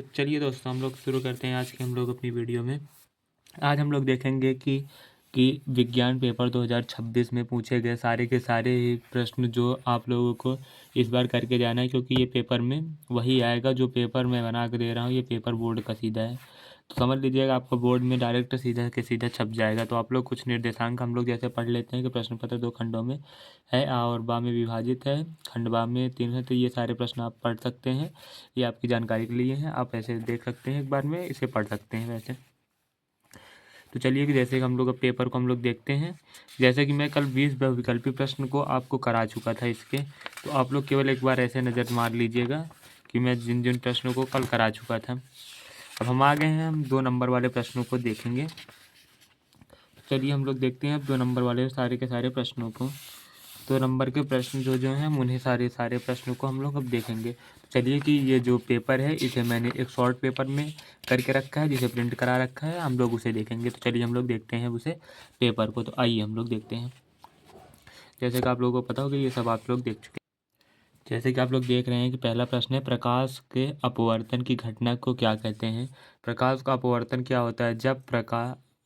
तो चलिए दोस्तों, हम लोग शुरू करते हैं आज की हम लोग अपनी वीडियो में। आज हम लोग देखेंगे कि विज्ञान पेपर 2026 में पूछे गए सारे के सारे ही प्रश्न जो आप लोगों को इस बार करके जाना है, क्योंकि ये पेपर में वही आएगा जो पेपर मैं बना के दे रहा हूँ। ये पेपर बोर्ड का सीधा है, तो समझ लीजिएगा आपका बोर्ड में डायरेक्ट सीधा के सीधा छप जाएगा। तो आप लोग कुछ निर्देशांक हम लोग जैसे पढ़ लेते हैं कि प्रश्न पत्र 2 खंडों में है, आ और बा में विभाजित है, खंड बा में 3 है। तो ये सारे प्रश्न आप पढ़ सकते हैं, ये आपकी जानकारी के लिए हैं। आप ऐसे देख सकते हैं, एक बार में इसे पढ़ सकते हैं वैसे। तो चलिए कि जैसे कि हम लोग अब पेपर को हम लोग देखते हैं। जैसे कि मैं कल 20 बहुविकल्पी प्रश्न को आपको करा चुका था इसके, तो आप लोग केवल एक बार ऐसे नज़र मार लीजिएगा कि मैं जिन जिन प्रश्नों को कल करा चुका था। अब हम आ गए हैं, हम 2 नंबर वाले प्रश्नों को देखेंगे। चलिए हम लोग देखते हैं अब 2 नंबर वाले सारे के सारे प्रश्नों को। 2 नंबर के प्रश्न जो जो हैं उन्हें सारे प्रश्नों को हम लोग अब देखेंगे। चलिए कि ये जो पेपर है इसे मैंने एक शॉर्ट पेपर में करके रखा है, जिसे प्रिंट करा रखा है, हम लोग उसे देखेंगे। तो चलिए हम लोग देखते हैं उसे पेपर को। तो आइए हम लोग देखते हैं। जैसे कि आप लोगों को पता होगा ये सब आप लोग देख चुके हैं। जैसे कि आप लोग देख रहे हैं कि पहला प्रश्न है, प्रकाश के अपवर्तन की घटना को क्या कहते हैं। प्रकाश का अपवर्तन क्या होता है?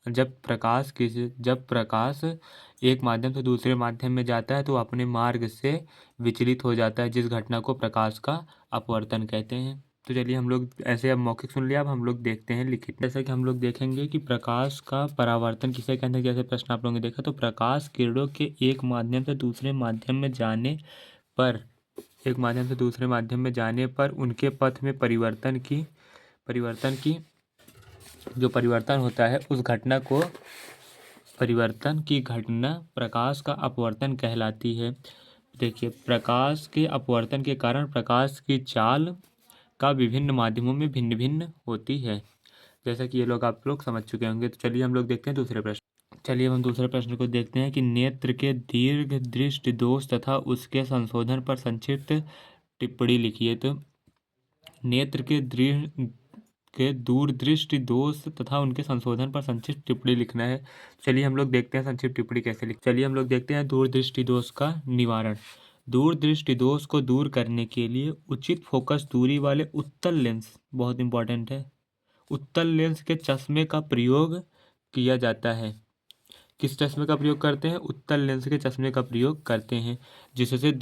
जब प्रकाश एक माध्यम से दूसरे माध्यम में जाता है तो अपने मार्ग से विचलित हो जाता है, जिस घटना को प्रकाश का अपवर्तन कहते हैं। तो चलिए हम लोग ऐसे अब मौखिक सुन लिया, अब हम लोग देखते हैं लिखित। जैसे कि हम लोग देखेंगे कि प्रकाश का परावर्तन किसे कहते हैं। जैसे प्रश्न आप लोगों ने देखा, तो प्रकाश किरणों के एक माध्यम से दूसरे माध्यम में जाने पर उनके पथ में परिवर्तन की जो परिवर्तन होता है उस घटना को परिवर्तन की घटना प्रकाश का अपवर्तन कहलाती है। देखिए, प्रकाश के अपवर्तन के कारण प्रकाश की चाल का विभिन्न माध्यमों में भिन्न भिन्न होती है, जैसा कि ये लोग आप लोग समझ चुके होंगे। तो चलिए हम लोग देखते हैं दूसरे प्रश्न। चलिए हम दूसरे प्रश्न को देखते हैं कि नेत्र के दीर्घ दृष्टि दोष तथा उसके संशोधन पर संक्षिप्त टिप्पणी लिखिए। तो नेत्र के दूरदृष्टि दोष तथा उनके संशोधन पर संक्षिप्त टिप्पणी लिखना है। चलिए हम लोग देखते हैं संक्षिप्त टिप्पणी कैसे लिख। चलिए हम लोग देखते हैं दूरदृष्टि दोष का निवारण। दूरदृष्टि दोष को दूर करने के लिए उचित फोकस दूरी वाले उत्तल लेंस, बहुत इंपॉर्टेंट है, उत्तल लेंस के चश्मे का प्रयोग किया जाता है। किस चश्मे का प्रयोग करते हैं? उत्तल लेंस के चश्मे का प्रयोग करते हैं, जिससे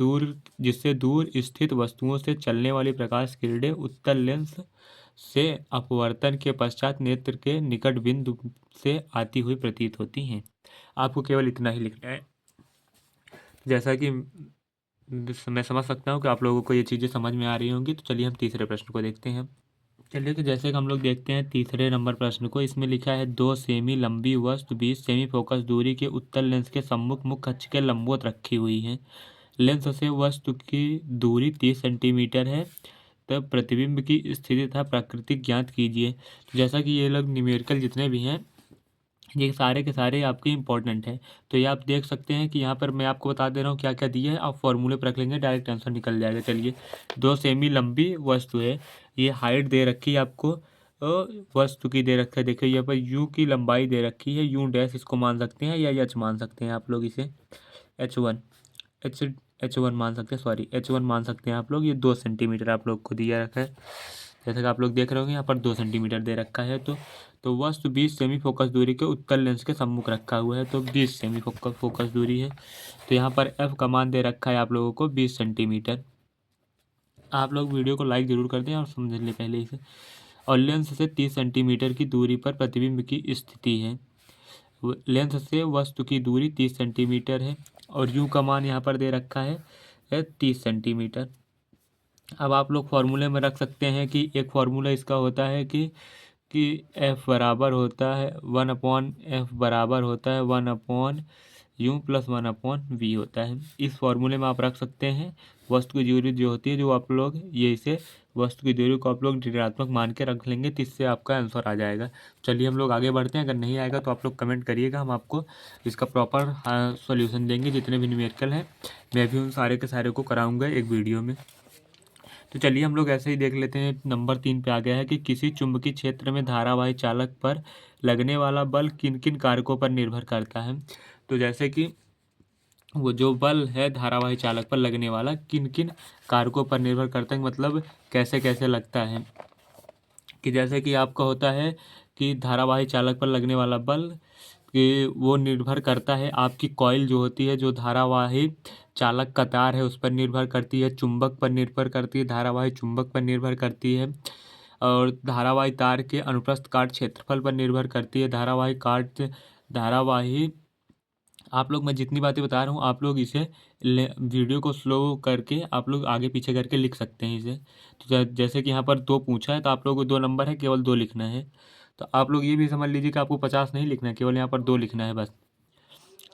दूर स्थित वस्तुओं से चलने वाली प्रकाश किरणें उत्तल लेंस से अपवर्तन के पश्चात नेत्र के निकट बिंदु से आती हुई प्रतीत होती हैं। आपको केवल इतना ही लिखना है। जैसा कि मैं समझ सकता हूँ कि आप लोगों को ये चीज़ें समझ में आ रही होंगी। तो चलिए हम तीसरे प्रश्न को देखते हैं। चलिए कि जैसे कि हम लोग देखते हैं तीसरे नंबर प्रश्न को। इसमें लिखा है 2 सेमी लंबी वस्तु 20 सेमी फोकस दूरी के उत्तल लेंस के सम्मुख मुख्य अक्ष के लंबवत रखी हुई है। लेंस से वस्तु की दूरी 30 सेंटीमीटर है, तब प्रतिबिंब की स्थिति तथा प्रकृति ज्ञात कीजिए। जैसा कि ये लोग न्यूमेरिकल जितने भी हैं ये सारे के सारे आपके इंपॉर्टेंट हैं। तो ये आप देख सकते हैं कि यहाँ पर मैं आपको बता दे रहा हूँ क्या क्या दिया है, आप फॉर्मूले पर रख लेंगे, डायरेक्ट आंसर निकल जाएगा। चलिए, 2 सेमी लंबी वस्तु है, ये हाइट दे रखी है आपको, वस्तु की दे रखा है। देखिए यहाँ पर यू की लंबाई दे रखी है, यू डैश इसको मान सकते हैं या एच मान सकते हैं आप लोग इसे, H1 H1 मान सकते हैं, सॉरी H1 मान सकते हैं आप लोग। ये 2 सेंटीमीटर आप लोग को दिया रखा है, जैसा कि आप लोग देख रहे होंगे यहाँ पर 2 सेंटीमीटर दे रखा है। तो वस्तु 20 सेमी फोकस दूरी के उत्तल लेंस के सम्मुख रखा हुआ है, तो 20 सेमी फोकस दूरी है। तो यहाँ पर F का मान दे रखा है आप लोगों को 20 सेंटीमीटर। आप लोग वीडियो को लाइक ज़रूर कर दें और समझ लें पहले इसे। और लेंस से 30 सेंटीमीटर की दूरी पर प्रतिबिंब की स्थिति है। लेंस से वस्तु की दूरी 30 सेंटीमीटर है और यू का मान यहाँ पर दे रखा है 30 सेंटीमीटर। अब आप लोग फार्मूले में रख सकते हैं कि एक फार्मूला इसका होता है कि F बराबर होता है 1/F बराबर होता है 1/U प्लस 1/V होता है। इस फार्मूले में आप रख सकते हैं वस्तु की दूरी जो होती है, जो आप लोग ये इसे वस्तु की दूरी को आप लोग ऋणात्मक मान के रख लेंगे, तो इससे आपका आंसर आ जाएगा। चलिए हम लोग आगे बढ़ते हैं। अगर नहीं आएगा तो आप लोग कमेंट करिएगा, हम आपको इसका प्रॉपर सॉल्यूशन देंगे। जितने भी न्यूमेरिकल हैं मैं भी उन सारे के सारे को कराऊंगा एक वीडियो में। तो चलिए हम लोग ऐसे ही देख लेते हैं। नंबर 3 पे आ गया है कि किसी चुंबकीय क्षेत्र में धारावाही चालक पर लगने वाला बल किन किन कारकों पर निर्भर करता है। तो जैसे कि वो जो बल है धारावाही चालक पर लगने वाला किन किन कारकों पर निर्भर करता है, मतलब कैसे कैसे लगता है। कि जैसे कि आपका होता है कि धारावाही चालक पर लगने वाला बल कि वो निर्भर करता है आपकी कॉइल जो होती है, जो धारावाही चालक का तार है उस पर निर्भर करती है, चुंबक पर निर्भर करती है, धारावाही चुंबक पर निर्भर करती है, और धारावाही तार के अनुप्रस्थ काट क्षेत्रफल पर निर्भर करती है। धारावाही आप लोग, मैं जितनी बातें बता रहा हूँ आप लोग इसे वीडियो को स्लो करके आप लोग आगे पीछे करके लिख सकते हैं इसे। तो जैसे कि यहाँ पर 2 पूछा है तो आप लोग को 2 नंबर है, केवल 2 लिखना है। तो आप लोग ये भी समझ लीजिए कि आपको 50 नहीं लिखना है, केवल यहाँ पर 2 लिखना है बस।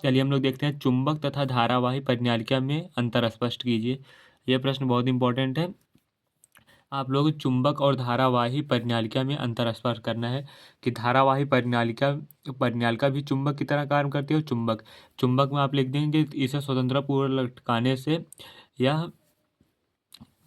चलिए हम लोग देखते हैं, चुंबक तथा धारावाही परिनालिका में अंतर स्पष्ट कीजिए। यह प्रश्न बहुत इंपॉर्टेंट है। आप लोग चुंबक और धारावाही परिनालिका में अंतर स्पष्ट करना है कि धारावाही परिनालिका भी चुंबक की तरह कार्य करती है। और चुंबक में आप लिख देंगे इसे स्वतंत्रता पूर्वक लटकाने से, या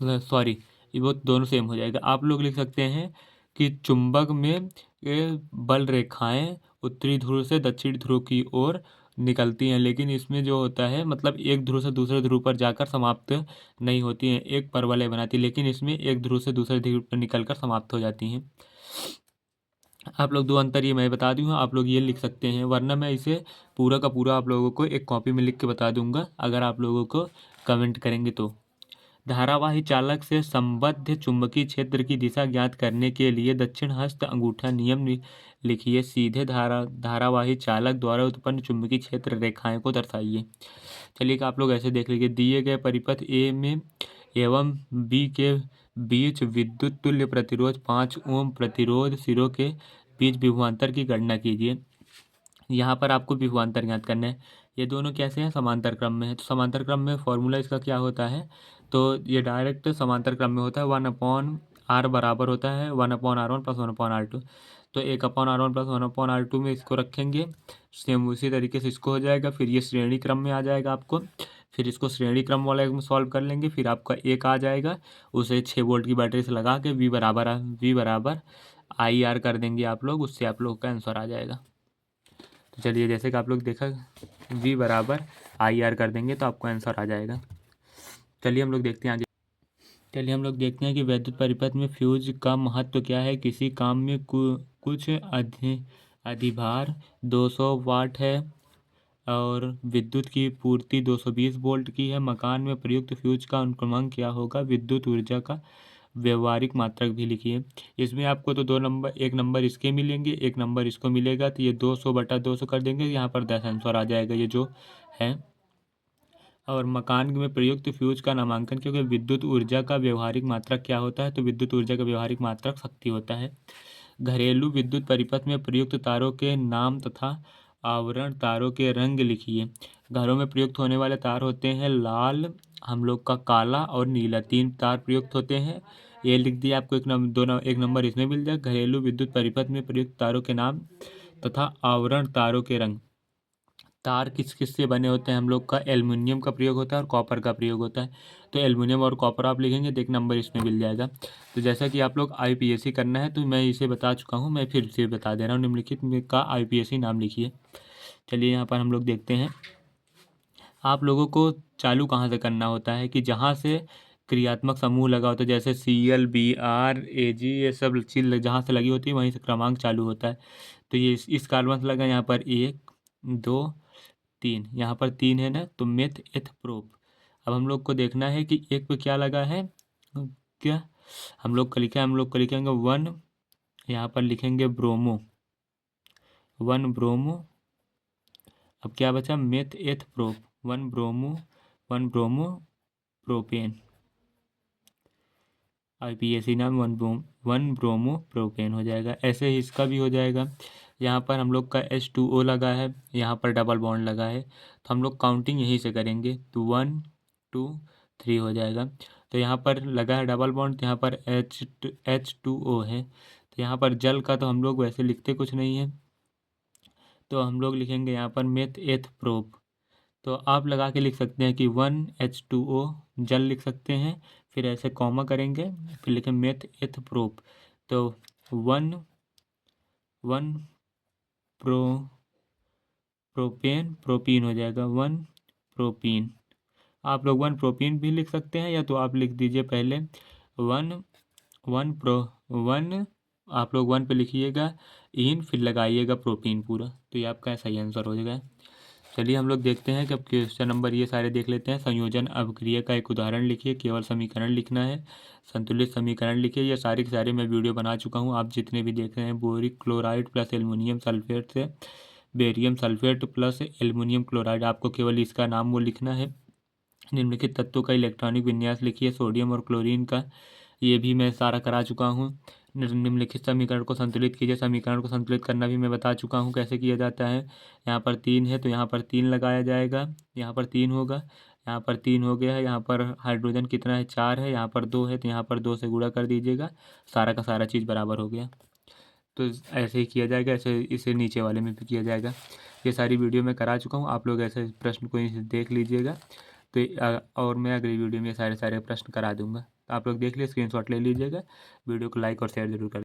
सॉरी वो दोनों सेम हो जाएगा। आप लोग लिख सकते हैं कि चुंबक में बल रेखाएं उत्तरी ध्रुव से दक्षिण ध्रुव की ओर निकलती हैं, लेकिन इसमें जो होता है मतलब एक ध्रुव से दूसरे ध्रुव पर जाकर समाप्त नहीं होती हैं, एक परवलय बनाती है, लेकिन इसमें एक ध्रुव से दूसरे ध्रुव पर निकलकर समाप्त हो जाती हैं। आप लोग 2 अंतर ये मैं बता दूँ, आप लोग ये लिख सकते हैं, वरना मैं इसे पूरा का पूरा आप लोगों को एक कॉपी में लिख के बता दूंगा अगर आप लोगों को कमेंट करेंगे तो। धारावाही चालक से संबद्ध चुंबकीय क्षेत्र की दिशा ज्ञात करने के लिए दक्षिण हस्त अंगूठा नियम लिखिए। सीधे धारावाही चालक द्वारा उत्पन्न चुंबकीय क्षेत्र रेखाएं को दर्शाइए। चलिए कि आप लोग ऐसे देख लीजिए, दिए गए परिपथ ए में एवं बी के बीच विद्युत तुल्य प्रतिरोध 5 ओम प्रतिरोध सिरों के बीच विभवांतर की गणना कीजिए। यहाँ पर आपको विभवांतर ज्ञात करना है। ये दोनों कैसे हैं, समांतर क्रम में है। तो समांतर क्रम में फॉर्मूला इसका क्या होता है, तो ये डायरेक्ट समांतर क्रम में होता है। 1/r बराबर होता है 1/r1 प्लस 1/r2। तो 1/r1 प्लस 1/r2 में इसको रखेंगे, सेम उसी तरीके से इसको हो जाएगा। फिर ये श्रेणी क्रम में आ जाएगा आपको, फिर इसको श्रेणी क्रम वाले में सॉल्व कर लेंगे, फिर आपका एक आ जाएगा, उसे 6 वोल्ट की बैटरी से लगा के V बराबर IR कर देंगे आप लोग, उससे आप लोग का आंसर आ जाएगा। तो चलिए जैसे कि आप लोग देखा V बराबर IR कर देंगे तो आपको आंसर आ जाएगा। चलिए हम लोग देखते हैं आगे। चलिए हम लोग देखते हैं कि वैद्युत परिपथ में फ्यूज का महत्व क्या है। किसी काम में कुछ अधिभार 200 वाट है और विद्युत की पूर्ति 220 वोल्ट की है। मकान में प्रयुक्त फ्यूज का अनुक्रमांक क्या होगा। विद्युत ऊर्जा का व्यवहारिक मात्रक भी लिखिए। इसमें आपको तो 2 नंबर, 1 नंबर इसके मिलेंगे, 1 नंबर इसको मिलेगा, तो ये 200/200 कर देंगे, यहाँ पर 10 आंसर आ जाएगा ये जो है। और मकान में प्रयुक्त फ्यूज का नामांकन, क्योंकि विद्युत ऊर्जा का व्यवहारिक मात्रक क्या होता है, तो विद्युत ऊर्जा का व्यवहारिक मात्रक शक्ति होता है। घरेलू विद्युत परिपथ में प्रयुक्त तारों के नाम तथा आवरण तारों के रंग लिखिए। घरों में प्रयुक्त होने वाले तार होते हैं लाल, हम लोग का काला और नीला, 3 तार प्रयुक्त होते हैं। ये लिख दिया आपको, 1 नंबर इसमें मिल जाए। घरेलू विद्युत परिपथ में प्रयुक्त तारों के नाम तथा आवरण तारों के रंग। तार किस किस से बने होते हैं, हम लोग का एल्युमिनियम का प्रयोग होता है और कॉपर का प्रयोग होता है। तो एल्युमिनियम और कॉपर आप लिखेंगे तो 1 नंबर इसमें मिल जाएगा। तो जैसा कि आप लोग IPSC करना है तो मैं इसे बता चुका हूँ, मैं फिर से बता दे रहा हूँ। निम्नलिखित में का IPSC नाम लिखिए। चलिए यहाँ पर हम लोग देखते हैं, आप लोगों को चालू कहाँ से करना होता है कि जहाँ से क्रियात्मक समूह लगा होता है, जैसे Cl Br Ag ये सब चीज़ जहाँ से लगी होती है वहीं से क्रमांक चालू होता है। तो ये इस कार्बन से लगा, यहाँ पर 1 2 3, यहाँ पर 3 है ना, तो मेथ एथ प्रोप। अब हम लोग को देखना है कि एक पे क्या लगा है, क्या हम लोग का लिखा है, हम लोग को लिखेंगे 1, यहाँ पर लिखेंगे ब्रोमो, 1 ब्रोमो। अब क्या बचा, meth eth prop, 1 bromo 1 bromo propane. IPSC नाम 1 ब्रोमो प्रोपेन हो जाएगा। ऐसे ही इसका भी हो जाएगा। यहाँ पर हम लोग का H2O लगा है, यहाँ पर डबल बॉन्ड लगा है, तो हम लोग काउंटिंग यहीं से करेंगे तो 1 2 3 हो जाएगा। तो यहाँ पर लगा है डबल बॉन्ड, तो यहाँ पर H2O है। तो यहाँ पर जल का तो हम लोग वैसे लिखते कुछ नहीं है, तो हम लोग लिखेंगे यहाँ पर मेथ एथ प्रोप। तो आप लगा के लिख सकते हैं कि 1H2O जल लिख सकते हैं, फिर ऐसे कॉमा करेंगे, फिर लिखें मेथ एथ प्रोप। तो 1 प्रोपीन हो जाएगा, 1 प्रोपीन। आप लोग 1 प्रोपीन भी लिख सकते हैं, या तो आप लिख दीजिए पहले 1 1 प्रो 1 आप लोग 1 पे लिखिएगा इन, फिर लगाइएगा प्रोटीन पूरा, तो ये आपका सही आंसर हो जाएगा। चलिए हम लोग देखते हैं कि अब क्वेश्चन नंबर ये सारे देख लेते हैं। संयोजन अभिक्रिया का एक उदाहरण लिखिए, केवल समीकरण लिखना है। संतुलित समीकरण लिखिए। ये सारी के सारे मैं वीडियो बना चुका हूँ, आप जितने भी देख रहे हैं। Boric chloride plus aluminium sulphate से barium sulphate plus aluminium chloride, आपको केवल इसका नाम वो लिखना है। निम्नलिखित तत्वों का इलेक्ट्रॉनिक विन्यास लिखिए, सोडियम और क्लोरीन का, ये भी मैं सारा करा चुका हूँ। निम्नलिखित समीकरण को संतुलित कीजिए, समीकरण को संतुलित करना भी मैं बता चुका हूँ कैसे किया जाता है। यहाँ पर 3 है तो यहाँ पर 3 लगाया जाएगा, यहाँ पर 3 होगा, यहाँ पर 3 हो गया है। यहाँ पर हाइड्रोजन कितना है, 4 है, यहाँ पर 2 है तो यहाँ पर 2 से गुणा कर दीजिएगा, सारा का सारा चीज़ बराबर हो गया। तो ऐसे ही किया जाएगा, ऐसे इसे नीचे वाले में भी किया जाएगा। ये सारी वीडियो मैं करा चुका हूँ, आप लोग ऐसे प्रश्न को देख लीजिएगा। तो और मैं अगली वीडियो में सारे सारे प्रश्न करा दूंगा, तो आप लोग देख लीजिए, स्क्रीनशॉट ले लीजिएगा। वीडियो को लाइक और शेयर जरूर कर